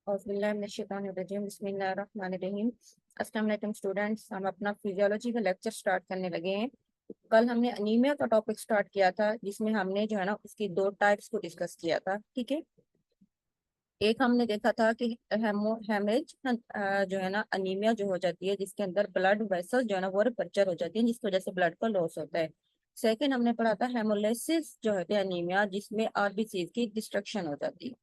बिस्मिल्लाहिर्रहमानिर्रहीम। अस्सलाम वालेकुम स्टूडेंट्स, हम अपना फिजियोलॉजी का लेक्चर स्टार्ट करने लगे हैं। कल हमने अनीमिया का टॉपिक स्टार्ट किया था, जिसमें हमने जो है ना उसकी दो टाइप्स को डिस्कस किया था। ठीक है, एक हमने देखा था कि हेमरेज जो है ना अनीमिया जो हो जाती है, जिसके अंदर ब्लड वेसल जो है ना वो रप्चर हो जाती है, जिसकी वजह से ब्लड का लॉस होता है। सेकंड हमने पढ़ा था हेमोलिसिस जो होते हैं अनीमिया, जिसमें आरबीसी की डिस्ट्रक्शन हो जाती है।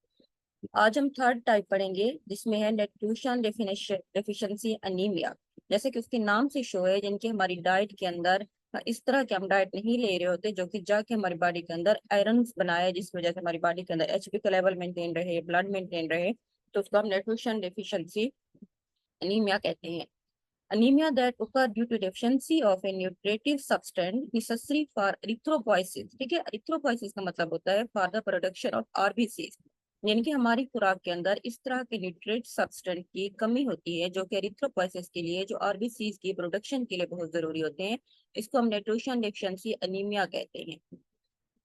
आज हम थर्ड टाइप पढ़ेंगे, जिसमें है न्यूट्रिशन डेफिशिएंसी अनीमिया। जैसे कि उसके नाम से शो है, जिनकी हमारी डाइट के अंदर इस तरह के हम डाइट नहीं ले रहे होते जो कि जाके हमारी बॉडी के अंदर आयरन बनाए, जिस वजह से हमारी बॉडी के अंदर एचबी का लेवल मेंटेन रहे, ब्लड मेंटेन रहे। तो उसको हम न्यूट्रिशन डेफिशिएंसी अनीमिया कहते हैं। Anemia that occur due to deficiency of a nutritive substance necessary for erythropoiesis। ठीक है, erythropoiesis का मतलब होता है for the production of RBCs, यानी कि हमारी खुराक के अंदर इस तरह के न्यूट्रिएंट सब्सटेंस की कमी होती है जो कि erythropoiesis के लिए, जो आरबीसीज की प्रोडक्शन के लिए बहुत जरूरी होते हैं। इसको हम न्यूट्रिशन डेफिशिएंसी अनीमिया कहते हैं।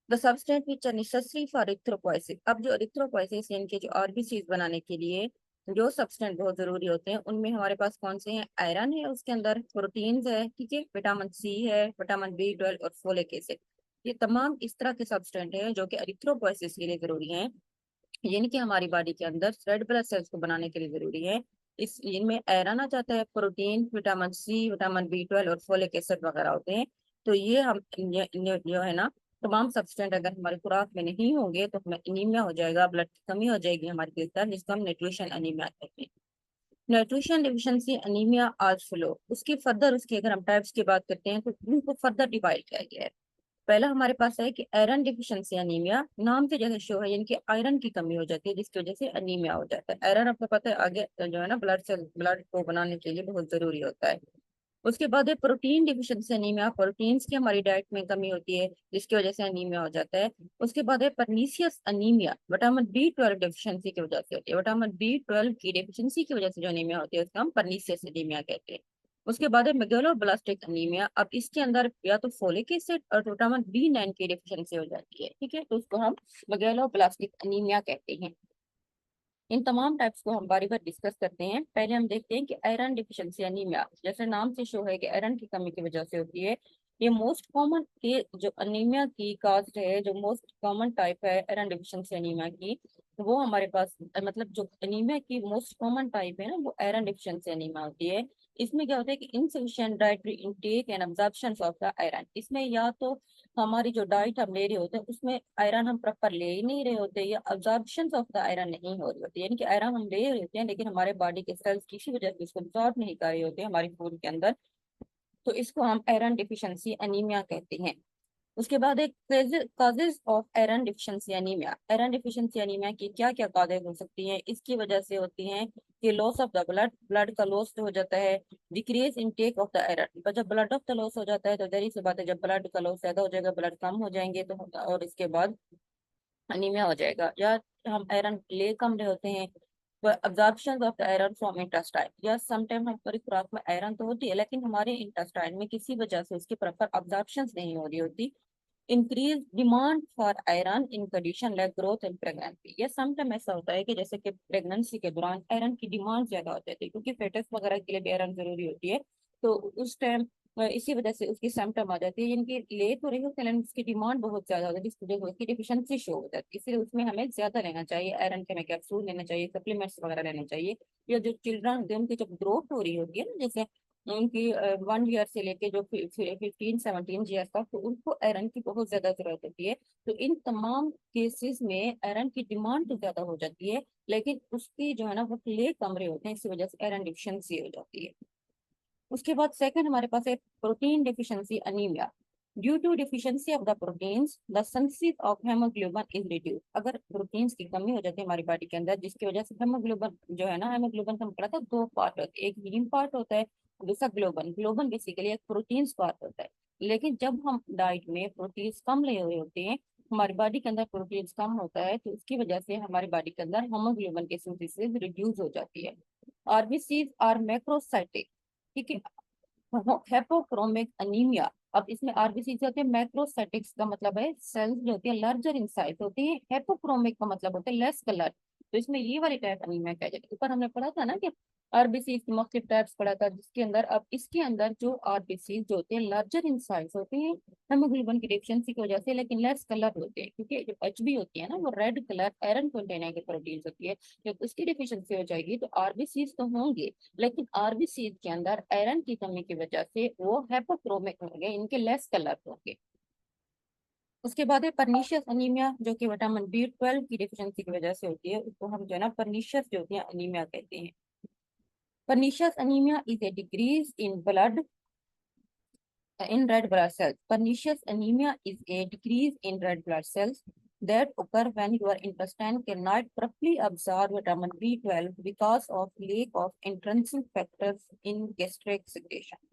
The substance which are necessary for erythropoiesis. अब जो इरिथ्रोपोइसिस यानी कि जो आरबीसीज बनाने के लिए जो सब्सटेंस बहुत जरूरी होते हैं, उनमें हमारे पास कौन से हैं? आयरन है, उसके अंदर प्रोटीन्स है, ठीक है, विटामिन सी है, विटामिन बी 12 और फोलिक एसिड। ये तमाम इस तरह के सब्सटेंस हैं जो कि इरिथ्रोपोइसिस के लिए जरूरी हैं, यानी कि हमारी बॉडी के अंदर रेड ब्लड सेल्स को बनाने के लिए जरूरी है। इस इनमें आयरन आ जाता है, protein, vitamin C, vitamin B 12 और फोलिक एसिड वगैरह होते हैं। तो ये हम जो है ना तमाम सब्सटेंट अगर हमारी खुराक में नहीं होंगे तो हमें अनीमिया हो जाएगा, ब्लड की कमी हो जाएगी हमारे अंदर, जिसको हम न्यूट्रिशन अनीमिया कहते हैं। न्यूट्रिशन डिफिशिएंसी अनीमिया आज फ्लो, उसकी फर्दर उसकी अगर हम टाइप्स की बात करते हैं तो उनको फर्दर डिवाइड किया गया है। पहला हमारे पास है कि आयरन डिफिशिएंसी अनीमिया, नाम से जैसे शो है, यानी कि आयरन की कमी हो जाती है जिसकी वजह से अनीमिया हो जाता है। आयरन आपको पता है आगे जो है ना ब्लड को बनाने के लिए बहुत जरूरी होता है। उसके बाद है प्रोटीन डिफिशिएंसी अनीमिया, प्रोटीन्स की हमारी डाइट में कमी होती है जिसकी वजह से अनीमिया हो जाता है। उसके बाद है pernicious anaemia, vitamin B 12 deficiency की वजह से होती है। विटामिन बी 12 की डिफिशिएंसी की वजह से जो अनीमिया होती है उसको हम परनीसियस अनीमिया कहते हैं। उसके बाद है मेगालोब्लास्टिक अनीमिया। अब इसके अंदर या तो फोलिक एसिड और विटामिन बी 9 की डिफिशिएंसी हो जाती है, ठीक है, तो उसको हम मेगालोब्लास्टिक अनीमिया कहते हैं। इन तमाम टाइप्स को हम बारी बार डिस्कस करते हैं। पहले हम देखते हैं कि आयरन डिफिशिएंसी अनीमिया, जैसे नाम से शो है कि आयरन की कमी की वजह से होती है। ये मोस्ट कॉमन के जो अनीमिया की काज है, जो मोस्ट कॉमन टाइप है आयरन डिफिशिएंसी अनीमिया की, वो हमारे पास मतलब जो अनीमिया की मोस्ट कॉमन टाइप है ना, वो आयरन डिफिशिएंसी अनीमिया होती है। इसमें क्या होता है कि insufficient dietary intake and absorption of the iron. इसमें या तो हमारी जो डाइट हम ले रहे होते हैं उसमें आयरन हम प्रॉपर ले ही नहीं रहे होते, या अब्जॉर्प्शन ऑफ द आयरन नहीं हो रही होती, यानी कि आयरन हम ले रहे होते हैं लेकिन हमारे बॉडी के सेल्स किसी वजह से इसको अब्जॉर्ब नहीं कर रहे होते हमारी फूड के अंदर। तो इसको हम आयरन डिफिशिएंसी अनीमिया कहते हैं। उसके बाद एक causes of iron deficiency anaemia. Iron deficiency anaemia की क्या क्या काजेज हो सकती हैं? इसकी वजह से होती हैं कि loss of the blood, blood का लॉस हो जाता है। Decrease intake of the iron, पर जब ब्लड ऑफ द लॉस हो जाता है तो जाहिर सी बात है जब ब्लड का लॉस ज्यादा हो जाएगा, ब्लड कम हो जाएंगे तो और इसके बाद अनीमिया हो जाएगा। या हम आयरन ले कम रहे होते हैं, absorption of the iron from intestine, या समटाइम हमारी खुराक में आयरन तो होती है लेकिन हमारे इंटेस्टाइन में किसी वजह से उसकी प्रॉपर अब्जॉर्प्शन नहीं हो रही होती। Increase demand for iron in condition like growth and pregnancy. ये समटाइम ऐसा होता है कि जैसे कि प्रेगनेंसी के दौरान आयरन की डिमांड ज्यादा हो जाती है, क्योंकि फेटस वगैरह के लिए भी आयरन जरूरी होती है। तो उस टाइम इसी वजह से उसकी सिम्टम आ जाती है, यानी कि ले तो रही होती है लेकिन उसकी डिमांड बहुत ज्यादा हो जाती है, जिसकी वजह से उसकी डिफिशियंसी शो हो जाती है। इसलिए उसमें हमें ज्यादा लेना चाहिए आयरन के, हमें कैप्सूल लेना चाहिए, सप्लीमेंट्स वगैरह लेने चाहिए। या जो चिल्ड्रन होते हैं उनकी जब ग्रोथ हो रही होती है ना, जैसे उनकी 1 ईयर से लेके जो 15-17 ईयर तक, तो उनको आयरन की बहुत ज्यादा जरूरत होती है। तो इन तमाम केसेस में आयरन की डिमांड तो ज्यादा हो जाती है लेकिन उसकी जो है ना वो ले कम रहे होते हैं, इसी वजह से आयरन डिफिशियंसी हो जाती है। उसके बाद सेकंड हमारे पास है protein deficiency anaemia. Due to deficiency of the proteins the synthesis of haemoglobin is reduce. अगर प्रोटीन्स की कमी हो जाती है हमारी बॉडी के अंदर, जिसकी वजह से हेमोग्लोबिन जो है ना, हेमोग्लोबिन का पड़ा था दो पार्ट होते हैं, एक हीम पार्ट होता है, दूसरा ग्लोबन। ग्लोबन बेसिकली एक प्रोटीन्स पार्ट होता है। लेकिन जब हम डाइट में प्रोटीन्स कम ले हुए होते हैं, हमारी बॉडी के अंदर प्रोटीन्स कम होता है, तो उसकी वजह से हमारी बॉडी के अंदर हेमोग्लोबिन की सिंथेसिस रिड्यूस हो जाती है। आरबीसीज आर मैक्रोसाइटिक, ठीक है, हेपोक्रोमिक अनीमिया। अब इसमें आरबीसी से होते हैं मैक्रोसाइटिक्स, का मतलब है सेल्स जो होती है लार्जर इन साइज होती है, हेपोक्रोमिक का मतलब होता है लेस कलर। तो इसमें ये वाली टाइप अनीमिया क्या जाती है। ऊपर हमने पढ़ा था ना कि आरबीसी की मुख्तलिफ टाइप्स पढ़ा था, जिसके अंदर अब इसके अंदर जो आरबीसी जो होते हैं लार्जर इन साइज होते हैं हेमोग्लोबिन की डिफिशियंसी की वजह से, लेकिन लेस कलर होते हैं, क्योंकि जो एचबी होती है ना वो रेड कलर आयरन कंटेनिंग की प्रोटीन होती है। जब उसकी डिफिशियंसी हो जाएगी तो आरबीसी तो होंगे, लेकिन आरबीसी के अंदर आयरन की कमी की वजह से वो हेपोक्रोमिक होंगे, इनके लेस कलर होंगे। उसके बाद है परनीशियस अनीमिया, जो कि विटामिन बी 12 की डिफिशियंसी की वजह से होती है, उसको हम जो है ना परनीशियस जो होती है अनीमिया कहते हैं। Pernicious anemia is a decrease in blood in red blood cells. Pernicious anemia is a decrease in red blood cells that occur when your intestine cannot properly absorb vitamin B12 because of lack of intrinsic factors in gastric secretion.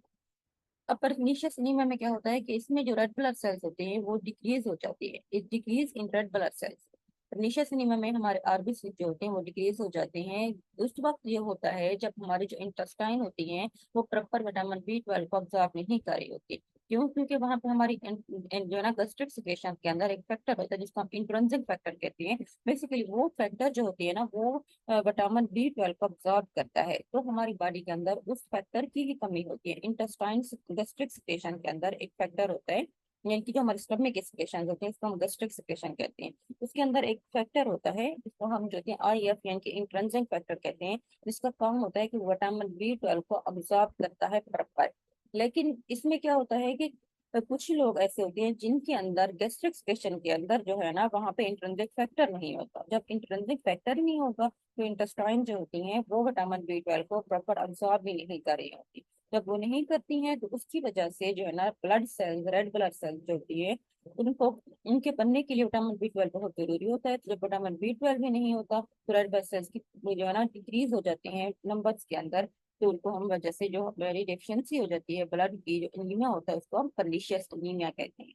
अब pernicious anaemia में क्या होता है कि इसमें जो red blood cells होते हैं वो डिक्रीज हो जाती है, it decrease in red blood sales. Pernicious anaemia में हमारे आरबीसी जो होते हैं वो डिक्रीज हो जाते हैं। उस वक्त ये होता है जब हमारी जो इंटेस्टाइन होती हैं वो प्रॉपर विटामिन बी 12 को ऑब्जॉर्ब नहीं कर रही होती। क्यों? क्योंकि वहां पे हमारी जो है ना गैस्ट्रिक सिक्रेशन के अंदर एक फैक्टर होता है जिसको हम इंट्रिंसिक फैक्टर कहते हैं। बेसिकली वो फैक्टर जो होती है ना वो विटामिन बी 12 को ऑब्जॉर्ब करता है, तो हमारी बॉडी के अंदर उस फैक्टर की ही कमी होती है। इंटेस्टाइन गैस्ट्रिक सिक्रेशन के अंदर एक फैक्टर होता है, यानी कि जो हमारे स्टमक के सिक्रेशन होते हैं इसको हम गैस्ट्रिक सिक्रेशन कहते हैं। उसके अंदर एक फैक्टर होता है जिसको हम जो है IF यानी कि इंट्रिंसिक फैक्टर कहते हैं, जिसका काम होता है कि विटामिन बी 12 को ऑब्जॉर्ब करता है प्रॉपर। लेकिन इसमें क्या होता है कि कुछ लोग ऐसे होते हैं जिनके अंदर गैस्ट्रिक सिक्रेशन के अंदर जो है ना वहाँ पे इंट्रिंसिक फैक्टर नहीं होता। जब इंट्रिंसिक फैक्टर ही नहीं होगा तो इंटेस्टाइन जो होती हैं वो विटामिन बी 12 को प्रॉपर अब्सॉर्ब भी नहीं कर रही होती। जब वो नहीं करती हैं तो उसकी वजह से जो है ना blood cells red blood sales जो होती है उनको उनके बनने के लिए विटामिन बी 12 बहुत जरूरी होता है। तो जब विटामिन बी 12 भी नहीं होता तो रेड ब्लड सेल्स की जो है ना डिक्रीज हो जाते हैं नंबर्स के अंदर, तो उनको हम वजह से जो हमारी डेफिशिएंसी हो जाती है ब्लड की, जो एनीमिया होता है उसको हम परनीशियस एनीमिया कहते हैं।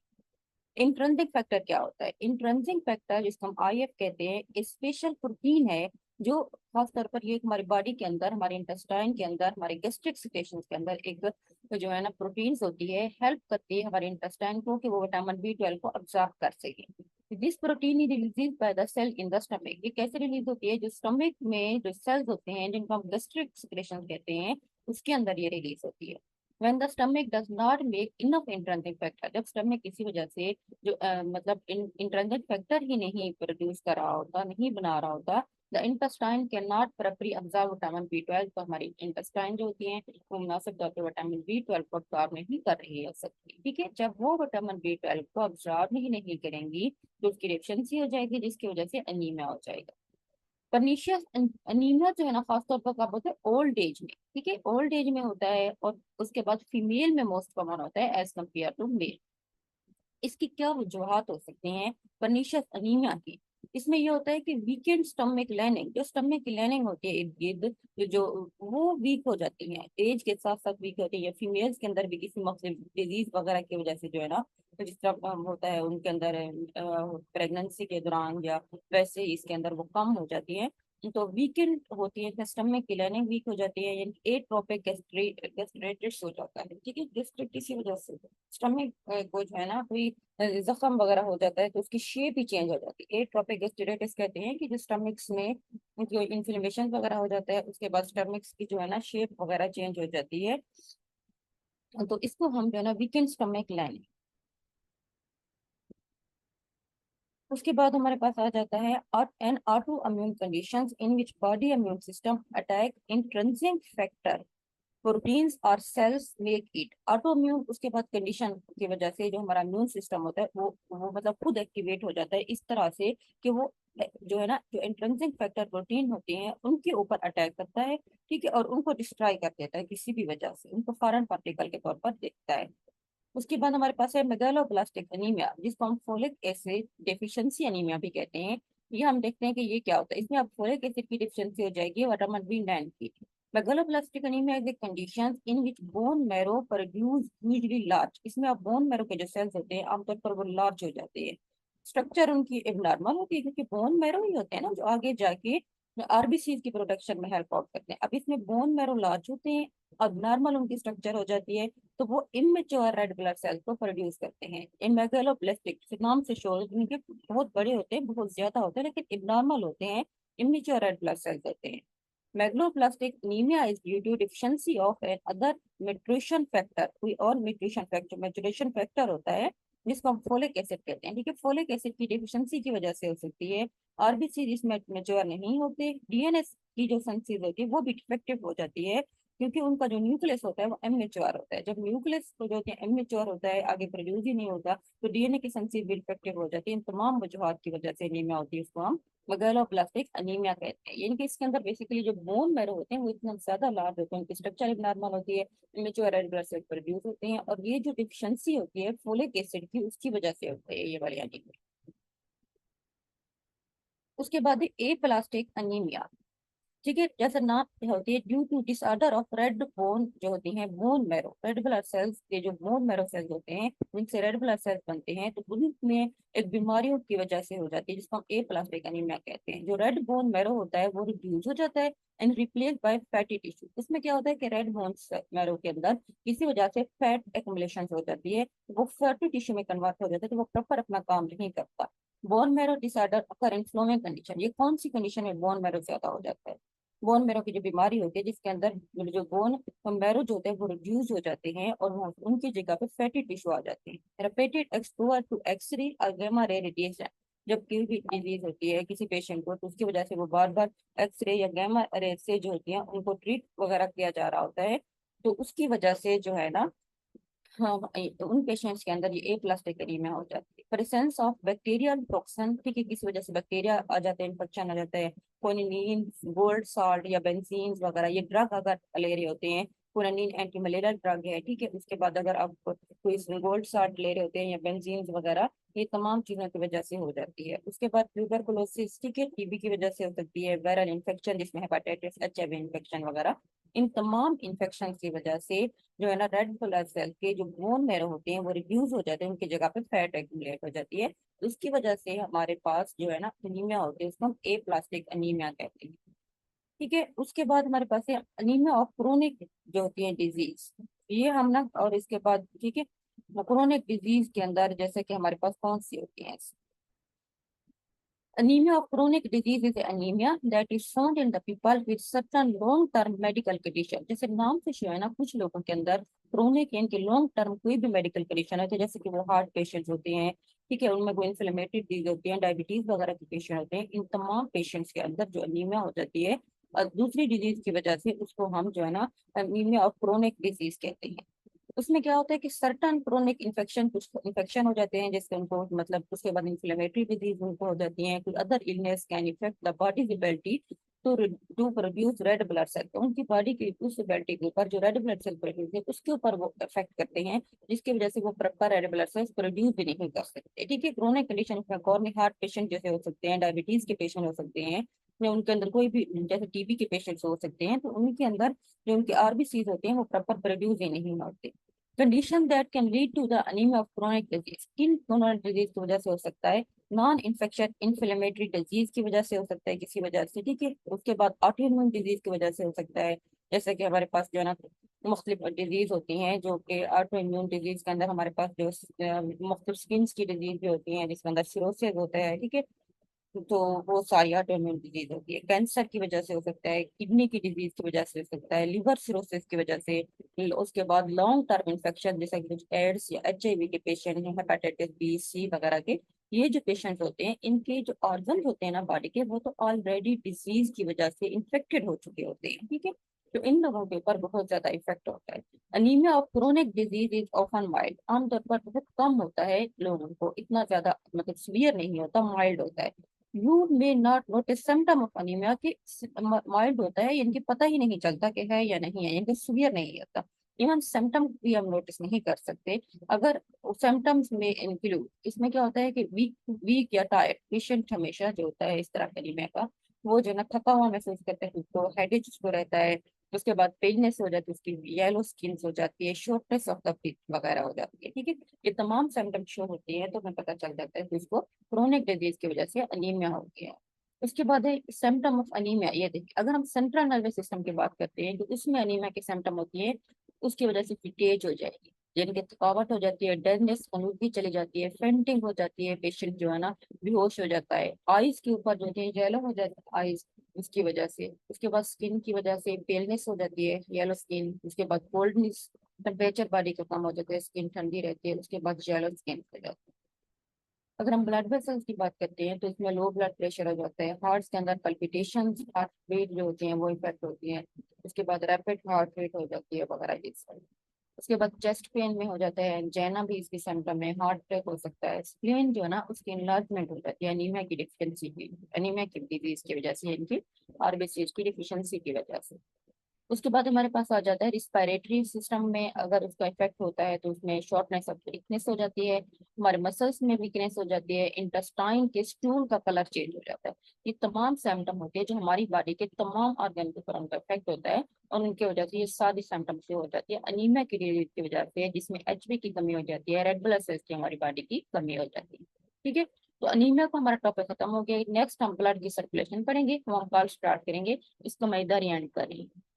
इंट्रिंसिक फैक्टर क्या होता है? इंट्रिंसिक फैक्टर जिसको हम IF कहते हैं, एक स्पेशल प्रोटीन है जो खास तौर पर ये हमारी बॉडी के अंदर हमारे इंटेस्टाइन के अंदर हमारे गैस्ट्रिक सिक्रेशन के अंदर एक जो है ना प्रोटीन्स होती है, हेल्प करती है हमारे इंटेस्टाइन को कि वो विटामिन बी 12 को अब्सॉर्ब कर सके। This protein is release by the cell in the stomach. ये कैसे रिलीज होती है? जो स्टमक में जो सेल्स होते हैं जिनको हम गैस्ट्रिक सिक्रेशन कहते हैं उसके अंदर ये रिलीज होती है। When the stomach does not make enough intrinsic factor, जब स्टमक किसी वजह से जो मतलब इंट्रिंसिक फैक्टर ही नहीं प्रोड्यूस कर रहा होता, नहीं बना रहा होता, the intestine can not properly absorb vitamin B 12, तो हमारी इंटेस्टाइन जो होती है वो मुनासिब तौर पर विटामिन बी 12 को अब्सॉर्ब नहीं कर रही है सकती। ठीक है, जब वो विटामिन बी 12 को अब्सॉर्ब ही नहीं करेंगी तो उसकी डेफिशिएंसी हो जाएगी जिसकी वजह से अनीमिया हो जाएगा। परनीशियस अनीमिया जो है ना खासतौर पर कब होता है? ओल्ड एज में। ठीक है, ओल्ड एज में होता है और उसके बाद फीमेल में मोस्ट कॉमन होता है एज कम्पेयर टू मेल। इसकी क्या वजूहत हो सकती हैं परनीशियस अनीमिया की? इसमें ये होता है कि वीकेंड स्टमक लाइनिंग, जो स्टमक की लाइनिंग होती है इर्द गिर्द जो वो वीक हो जाती है, एज के साथ साथ वीक होती है। फीमेल्स के अंदर भी किसी मख्तलिफ डिजीज वगैरह की वजह से जो है ना, तो जिस तरह होता है उनके अंदर प्रेगनेंसी के दौरान या वैसे ही इसके अंदर वो कम हो जाती है। तो वीकेंड होती है, स्टमक की लाइनिंग वीक हो जाती है, यानी एट्रोपिक गैस्ट्राइटिस हो जाता है। ठीक है, गैस्ट्राइटिस की वजह से स्टमक को जो है ना कोई जख्म वगैरह हो जाता है तो उसकी शेप ही चेंज हो जाती है। एट्रोपिक गैस्ट्राइटिस कहते हैं कि जो स्टमक्स में जो इन्फ्लेमेशन वगैरह हो जाता है उसके बाद स्टमक्स की जो है ना शेप वगैरह चेंज हो जाती है, तो इसको हम जो है ना वीकेंड स्टमक लाइन। उसके बाद हमारे पास आ जाता है an autoimmune conditions in which body immune system attack intrinsic factor proteins और cells make it autoimmune. उसके बाद कंडीशन की वजह से जो हमारा इम्यून सिस्टम होता है वो मतलब खुद एक्टिवेट हो जाता है इस तरह से कि वो जो है ना जो इंट्रिंसिक फैक्टर प्रोटीन होते हैं उनके ऊपर अटैक करता है। ठीक है, और उनको डिस्ट्रॉय कर देता है, किसी भी वजह से उनको फॉरेन पार्टिकल के तौर पर देखता है। उसके बाद हमारे पास है मेगालोब्लास्टिक एनीमिया, जिसको हम फोलिक एसिड डेफिशिएंसी एनीमिया भी कहते हैं। ये हम देखते हैं कि ये क्या होता है। इसमें अब फोलिक एसिड की डेफिशिएंसी हो जाएगी विटामिन बी 9 की। Megaloblastic anaemia is a condition in which bone marrow produce usually large. इसमें अब बोन मैरो के जो सेल्स होते हैं आमतौर पर वो लार्ज हो जाते हैं, स्ट्रक्चर उनकी एबनॉर्मल होती है, क्योंकि बोन मैरो ही होते हैं ना जो आगे जाके आरबीसी की प्रोडक्शन में हेल्प आउट करते हैं। अब इसमें बोन मैरो लार्ज होते हैं, अब नॉर्मल उनकी स्ट्रक्चर हो जाती है, तो वो इमेच्योर रेड ब्लड सेल्स को प्रोड्यूस करते हैं। इमेगलोब्लास्टिक नाम से शो इनके बहुत बड़े होते हैं, बहुत ज्यादा होते हैं, लेकिन इबनॉर्मल होते हैं। इमेच्योर रेड ब्लड सेल्स होते हैं। Megaloblastic anaemia is due to deficiency of an other nutrition factor, कोई और न्यूट्रिशन फैक्टर मैचुरेशन फैक्टर होता है जिसको हम फोलिक एसिड कहते हैं। ठीक है, फोलिक एसिड की डिफिशिएंसी की वजह से हो सकती है। आरबीसी इसमें मेच्योर नहीं होते, डीएनए की जो सिंथेसिस होती है वो भी डिफेक्टिव हो जाती है, क्योंकि उनका जो न्यूक्लियस होता है वो इमेच्योर होता है। जब न्यूक्लियस जो होता है इमेच्योर होता है, आगे प्रोड्यूस ही नहीं होता, तो डीएनए की सिंथेसिस भी डिफेक्टिव हो जाती है। इन तमाम वजूहात की वजह से एनीमिया होती है, उसको हम मेगालोब्लास्टिक अनीमिया कहते हैं। यानी कि इसके अंदर बेसिकली जो बोन मैरो होते हैं वो इतना ज्यादा लार्ज होते हैं, उनकी स्ट्रक्चर नॉर्मल होती है, immature red blood cell produce होते हैं, और ये जो डिफिशिएंसी होती है फोलिक एसिड की उसकी वजह से होती है ये वाली अनीमिया। उसके बाद है ए प्लास्टिक अनीमिया। ठीक है, जैसे नाम होती है due to disorder of red bone, जो होती हैं bone marrow, red blood cells के जो बोन मैरो सेल्स होते हैं जिनसे रेड ब्लड सेल्स बनते हैं, तो उनमें एक बीमारियों की वजह से हो जाती है जिसको हम ए प्लास्टिक एनीमिया कहते हैं। जो रेड बोन मैरो होता है वो रिड्यूस हो जाता है and replace by fatty tissue. इसमें क्या होता है कि रेड बोन मैरो के अंदर किसी वजह से फैट एक्युमुलेशन हो जाती है, वो फैटी टिश्यू में कन्वर्ट हो जाता है, तो वो प्रॉपर अपना काम नहीं करता। बोन मैरो डिसऑर्डर अकर इन फ्लोइंग कंडीशन, ये कौन सी कंडीशन में बोन मैरो ज्यादा हो जाता है? बोन मैरो की जो बीमारी होती है जिसके अंदर जो बोन मैरो जो होते हैं वो रिड्यूस हो जाते हैं और वहाँ उनकी जगह पे फैटी टिश्यू आ जाते हैं। रिपीटेड एक्सपोजर टू एक्सरे और गामा रे रेडिएशन, जब कोई भी डिजीज होती है किसी पेशेंट को, तो उसकी वजह से वो बार बार एक्सरे या गामा रे से जो होती है उनको ट्रीट वगैरह किया जा रहा होता है, तो उसकी वजह से जो है ना, हाँ, उन पेशेंट्स के अंदर ये ए प्लास्टिक एनीमिया हो जाती है। प्रेजेंस ऑफ बैक्टीरियल टॉक्सिन, ठीक है, किसी वजह से बैक्टीरिया आ जाते हैं, इन्फेक्शन आ जाता है। क्विनिलीन, गोल्ड सॉल्ट या बेंजीन वगैरह ये ड्रग अगर ले रहे होते हैं, क्विनिलीन एंटी मलेरियल ड्रग है, ठीक है, उसके बाद अगर आप कोई गोल्ड सॉल्ट ले रहे होते हैं या बेंजीन वगैरह, ये तमाम चीजों की वजह से हो जाती है। उसके बाद ट्यूबरकुलोसिस, ठीक है, टीबी की वजह से हो सकती है। वायरल इन्फेक्शन जिसमें हेपेटाइटिस एचआईवी इन्फेक्शन वगैरह, इन तमाम इन्फेक्शन की वजह से जो है ना रेड ब्लड सेल के जो बोन मैरो होते हैं वो रिड्यूस हो जाते हैं, उनकी जगह पे फैट एक्यूमुलेट हो जाती है। उसकी वजह से हमारे पास जो है ना अनीमिया होती है, उसको हम ए प्लास्टिक अनीमिया कहते हैं। ठीक है, उसके बाद हमारे पास है अनीमिया ऑफ क्रोनिक जो होती है डिजीज, ये हम ना, और इसके बाद ठीक है क्रोनिक डिजीज के अंदर जैसे कि हमारे पास कौन सी होती है? Anemia of chronic disease is anemia that is found in the people with certain long-term medical condition। जैसे नाम से शो है ना, कुछ लोगों के अंदर क्रोनिक यानी कि लॉन्ग टर्म कोई भी मेडिकल कंडीशन होती है, जैसे कि वो हार्ट पेशेंट्स होते हैं, ठीक है, उनमें कोई इन्फ्लेमेटरी डिजीज होती है, डायबिटीज वगैरह के पेशेंट होते हैं, इन तमाम पेशेंट्स के अंदर जो अनीमिया हो जाती है और दूसरी डिजीज की वजह से, उसको हम जो है ना अनीमिया ऑफ क्रोनिक डिजीज कहते हैं। उसमें क्या होता है कि सर्टन क्रोनिक इन्फेक्शन, कुछ इन्फेक्शन हो जाते हैं जिससे उनको मतलब उसके बाद इन्फ्लेमेटरी डिजीज उनको हो जाती है, कोई other illness can effect the body ability to produce red blood cell, तो उनकी बॉडी की उस एबिलिटी के ऊपर जो रेड ब्लड सेल प्रोड्यूस है उसके ऊपर वो इफेक्ट करते हैं, जिसकी वजह से वो proper red blood sales produce भी नहीं कर सकते। ठीक है, क्रोनिक कंडीशन में कॉर्निक हार्ट पेशेंट जैसे हो सकते हैं, डायबिटीज के पेशेंट हो सकते हैं, या उनके अंदर कोई भी जैसे टीबी के पेशेंट्स हो सकते हैं, तो उनके अंदर जो उनके आरबीसीज होते हैं वो प्रॉपर प्रोड्यूस ही नहीं होते। Condition that can lead to the anaemia of chronic disease, किन क्रोनिक डिजीज की वजह से हो सकता है? नॉन इन्फेक्शन इन्फ्लेमेटरी डिजीज की वजह से हो सकता है किसी वजह से, ठीक है। उसके बाद ऑटो इम्यून डिजीज की वजह से हो सकता है, जैसे कि हमारे पास जो है ना मुख्तलिफ डिजीज होती हैं, जो कि ऑटो इम्यून डिजीज के अंदर हमारे पास जो मुख्तलिफ स्किन की डिजीज भी होती हैं जिसके अंदर सिरोसिस होता है, ठीक है, तो वो सारी ऑटोइम्यून डिजीज होती है। कैंसर की वजह से हो सकता है, किडनी की डिजीज की वजह से हो सकता है, लिवर सिरोसिस की वजह से। उसके बाद लॉन्ग टर्म इन्फेक्शन जैसे कि कुछ एड्स या एचआईवी के पेशेंट हैं, हेपेटाइटिस बी सी वगैरह के, ये जो पेशेंट होते हैं इनके जो ऑर्गन होते हैं ना बॉडी के, वो तो ऑलरेडी डिजीज की वजह से इन्फेक्टेड हो चुके होते हैं, ठीक है, तो इन लोगों के ऊपर बहुत ज्यादा इफेक्ट होता है। Anaemia of chronic disease is often mild, आमतौर पर बहुत कम होता है लोगों को, इतना ज्यादा मतलब सीवियर नहीं होता, माइल्ड होता है। You may not notice symptom of anaemia, की माइल्ड होता है यानी कि पता ही नहीं चलता कि है या नहीं है, यानी कि सीवियर नहीं होता, इवन सिम्टम भी हम नोटिस नहीं कर सकते। अगर सिम्टम्स में इंक्लूड, इसमें क्या होता है कि वीक वीक या टायर्ड पेशेंट हमेशा जो होता है इस तरह के अनीमिया का, वो जो है ना थका हुआ महसूस करते हैं, उसको हेडेक उसको रहता है, उसके बाद पेलनेस हो जाती है, उसकी येलो स्किन हो जाती है, शॉर्टनेस ऑफ द ब्रीथ वगैरह हो जाती है, ठीक है, ये तमाम सिम्टम शो होती है, तो हमें पता चल जाता है कि उसको क्रोनिक डिजीज की वजह से अनीमिया हो गया है। उसके बाद है सिम्टम ऑफ अनीमिया, ये देखिए अगर हम सेंट्रल नर्वस सिस्टम की बात करते हैं तो उसमें अनीमिया के सिम्टम होती है, उसकी वजह से तेज हो जाएगी, जिनकी थकावट हो जाती है, डेजनेस भी चली जाती है, फेंटिंग हो जाती है, पेशेंट जो है ना बेहोश हो जाता है, आईज के ऊपर जो है येलो हो जाती है आईज उसकी वजह से, उसके बाद स्किन की वजह से पेलनेस हो जाती है, येलो स्किन, उसके बाद कोल्डनेस, टेम्परेचर बॉडी का कम हो जाता है, स्किन ठंडी रहती है, उसके बाद येलो स्किन हो जाती है। अगर हम ब्लड वेसल्स की बात करते हैं तो इसमें लो ब्लड प्रेशर हो जाता है, हार्ट के अंदर पल्पिटेशन, हार्ट रेट जो होती है वो इफेक्ट होती है, उसके बाद रैपिड हार्ट रेट हो जाती है वगैरह ये सब। उसके बाद चेस्ट पेन में हो जाता है एंजाइना भी इसकी सिम्टम है, हार्ट अटैक हो सकता है, स्प्लेन जो है ना उसकी इनलार्जमेंट हो जाती है एनीमिया की डिफिशियंसी की, एनीमिया की डिजीज की वजह से, इनकी आरबीसी की डिफिशियंसी की वजह से। उसके बाद हमारे पास आ जाता है रिस्पायरेटरी सिस्टम में, अगर उसका इफेक्ट होता है तो उसमें शॉर्टनेस ऑफ ब्रीथनेस हो जाती है, हमारे मसल्स में वीकनेस हो जाती है, इंटेस्टाइन के स्टूल का कलर चेंज हो जाता है। ये तमाम सिम्टम होते हैं जो हमारी बॉडी के तमाम ऑर्गन के ऊपर उनका इफेक्ट होता है, और उनकी वजह से ये सारी सिम्टम से हो जाती है अनीमिया की डिजीज की वजह से, जिसमें एचबी की कमी हो जाती है, रेड ब्लड सेल्स की हमारी बॉडी की कमी हो जाती है। ठीक है, तो अनीमिया का हमारा टॉपिक खत्म हो गया। नेक्स्ट हम ब्लड की सर्कुलेशन पढ़ेंगे, तो हम कल स्टार्ट करेंगे, इसको मैं इधर ही एंड करेंगे।